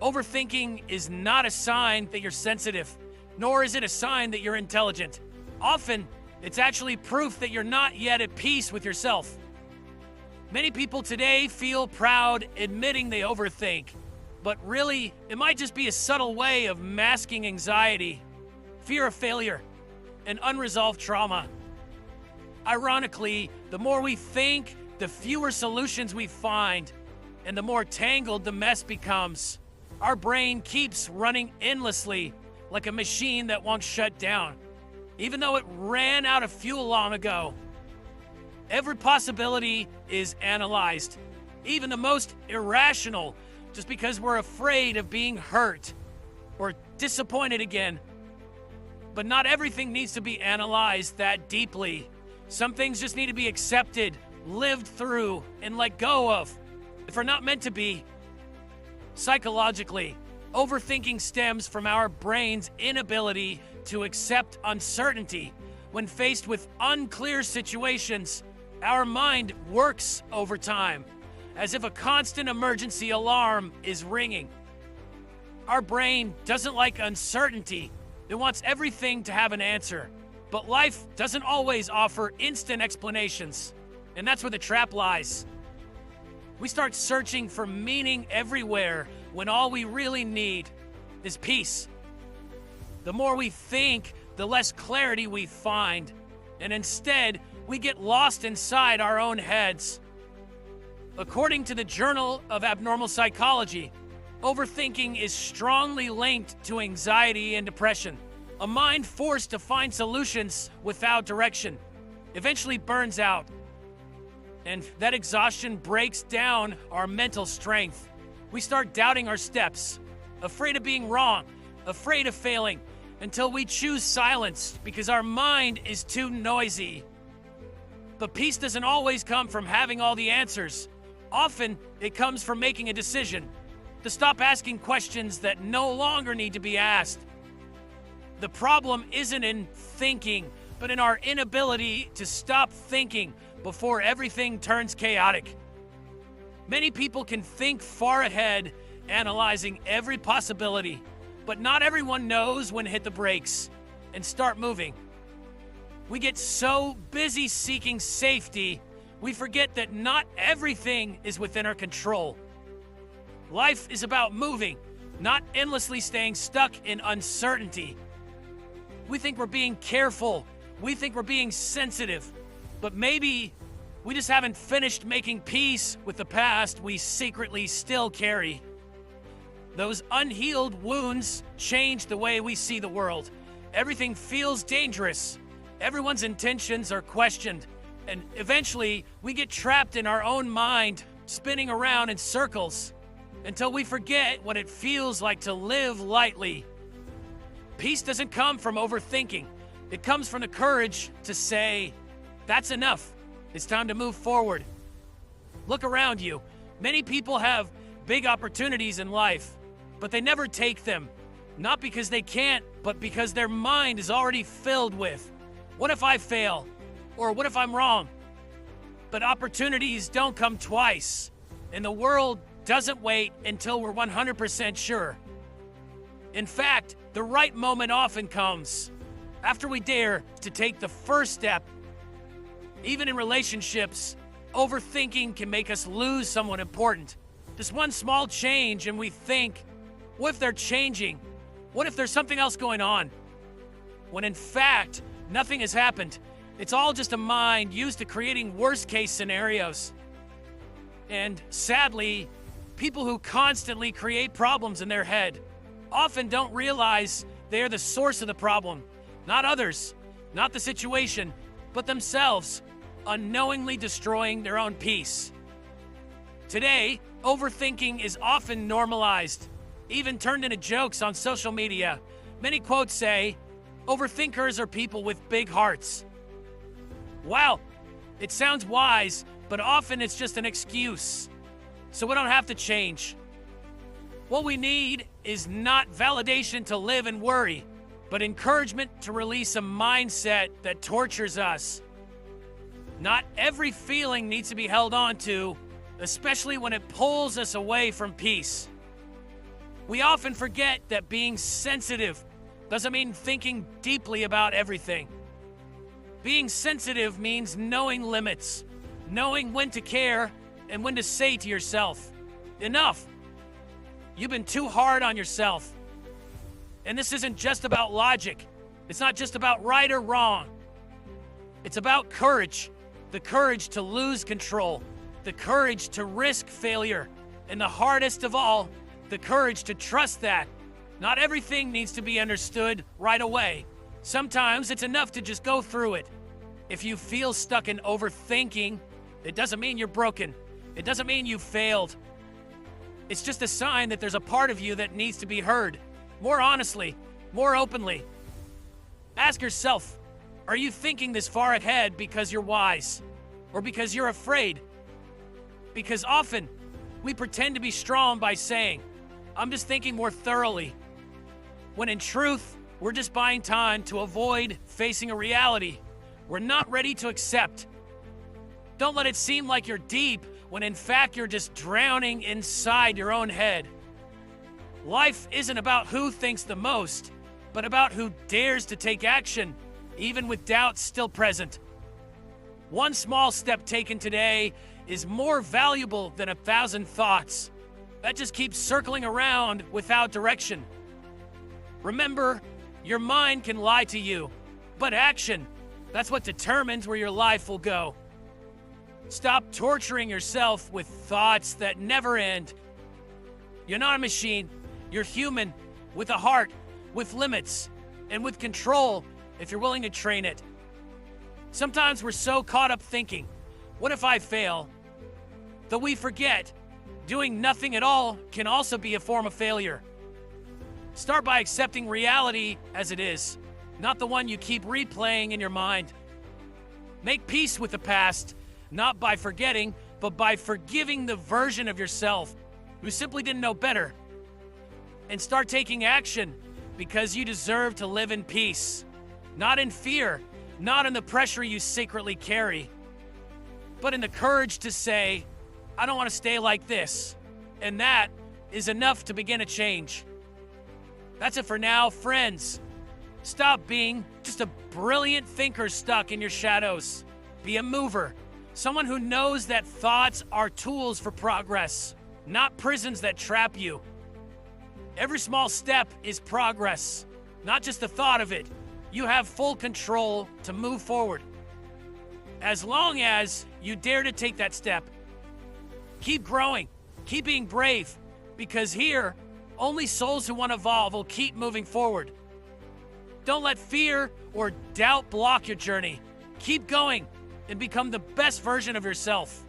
Overthinking is not a sign that you're sensitive, nor is it a sign that you're intelligent. Often, it's actually proof that you're not yet at peace with yourself. Many people today feel proud admitting they overthink, but really, it might just be a subtle way of masking anxiety, fear of failure, and unresolved trauma. Ironically, the more we think, the fewer solutions we find, and the more tangled the mess becomes. Our brain keeps running endlessly, like a machine that won't shut down, even though it ran out of fuel long ago. Every possibility is analyzed, even the most irrational, just because we're afraid of being hurt or disappointed again. But not everything needs to be analyzed that deeply. Some things just need to be accepted, lived through, and let go of, if we're not meant to be. Psychologically, overthinking stems from our brain's inability to accept uncertainty. When faced with unclear situations, our mind works overtime, as if a constant emergency alarm is ringing. Our brain doesn't like uncertainty. It wants everything to have an answer. But life doesn't always offer instant explanations, and that's where the trap lies. We start searching for meaning everywhere when all we really need is peace. The more we think, the less clarity we find, and instead, we get lost inside our own heads. According to the Journal of Abnormal Psychology, overthinking is strongly linked to anxiety and depression. A mind forced to find solutions without direction eventually burns out. And that exhaustion breaks down our mental strength. We start doubting our steps, afraid of being wrong, afraid of failing, until we choose silence because our mind is too noisy. But peace doesn't always come from having all the answers. Often, it comes from making a decision to stop asking questions that no longer need to be asked. The problem isn't in thinking, but in our inability to stop thinking before everything turns chaotic. Many people can think far ahead, analyzing every possibility, but not everyone knows when to hit the brakes and start moving. We get so busy seeking safety, we forget that not everything is within our control. Life is about moving, not endlessly staying stuck in uncertainty. We think we're being careful, we think we're being sensitive, but maybe we just haven't finished making peace with the past we secretly still carry. Those unhealed wounds change the way we see the world. Everything feels dangerous. Everyone's intentions are questioned. And eventually, we get trapped in our own mind, spinning around in circles, until we forget what it feels like to live lightly. Peace doesn't come from overthinking. It comes from the courage to say, that's enough. It's time to move forward. Look around you. Many people have big opportunities in life, but they never take them. Not because they can't, but because their mind is already filled with, what if I fail? Or what if I'm wrong? But opportunities don't come twice, and the world doesn't wait until we're 100% sure. In fact, the right moment often comes after we dare to take the first step. Even in relationships, overthinking can make us lose someone important. Just one small change and we think, what if they're changing? What if there's something else going on? When in fact, nothing has happened. It's all just a mind used to creating worst-case scenarios. And sadly, people who constantly create problems in their head often don't realize they're the source of the problem. Not others, not the situation, but themselves, unknowingly destroying their own peace. Today, overthinking is often normalized, even turned into jokes on social media. Many quotes say, overthinkers are people with big hearts. Wow, it sounds wise, but often it's just an excuse, so we don't have to change. What we need is not validation to live and worry, but encouragement to release a mindset that tortures us. Not every feeling needs to be held on to, especially when it pulls us away from peace. We often forget that being sensitive doesn't mean thinking deeply about everything. Being sensitive means knowing limits, knowing when to care and when to say to yourself, enough. You've been too hard on yourself. And this isn't just about logic. It's not just about right or wrong. It's about courage. The courage to lose control. The courage to risk failure. And the hardest of all, the courage to trust that not everything needs to be understood right away. Sometimes it's enough to just go through it. If you feel stuck in overthinking, it doesn't mean you're broken. It doesn't mean you failed. It's just a sign that there's a part of you that needs to be heard. More honestly, more openly. Ask yourself, are you thinking this far ahead because you're wise? Or because you're afraid? Because often, we pretend to be strong by saying, I'm just thinking more thoroughly. When in truth, we're just buying time to avoid facing a reality we're not ready to accept. Don't let it seem like you're deep when in fact you're just drowning inside your own head. Life isn't about who thinks the most, but about who dares to take action, even with doubts still present. One small step taken today is more valuable than 1,000 thoughts that just keep circling around without direction. Remember, your mind can lie to you, but action, that's what determines where your life will go. Stop torturing yourself with thoughts that never end. You're not a machine. You're human, with a heart, with limits, and with control if you're willing to train it. Sometimes we're so caught up thinking, what if I fail? That we forget, doing nothing at all can also be a form of failure. Start by accepting reality as it is, not the one you keep replaying in your mind. Make peace with the past, not by forgetting, but by forgiving the version of yourself who simply didn't know better. And start taking action because you deserve to live in peace, not in fear, not in the pressure you secretly carry, but in the courage to say, I don't want to stay like this. And that is enough to begin a change. That's it for now, friends. Stop being just a brilliant thinker stuck in your shadows. Be a mover. Someone who knows that thoughts are tools for progress, not prisons that trap you. Every small step is progress, not just the thought of it. You have full control to move forward. As long as you dare to take that step. Keep growing, keep being brave, because here, only souls who want to evolve will keep moving forward. Don't let fear or doubt block your journey. Keep going and become the best version of yourself.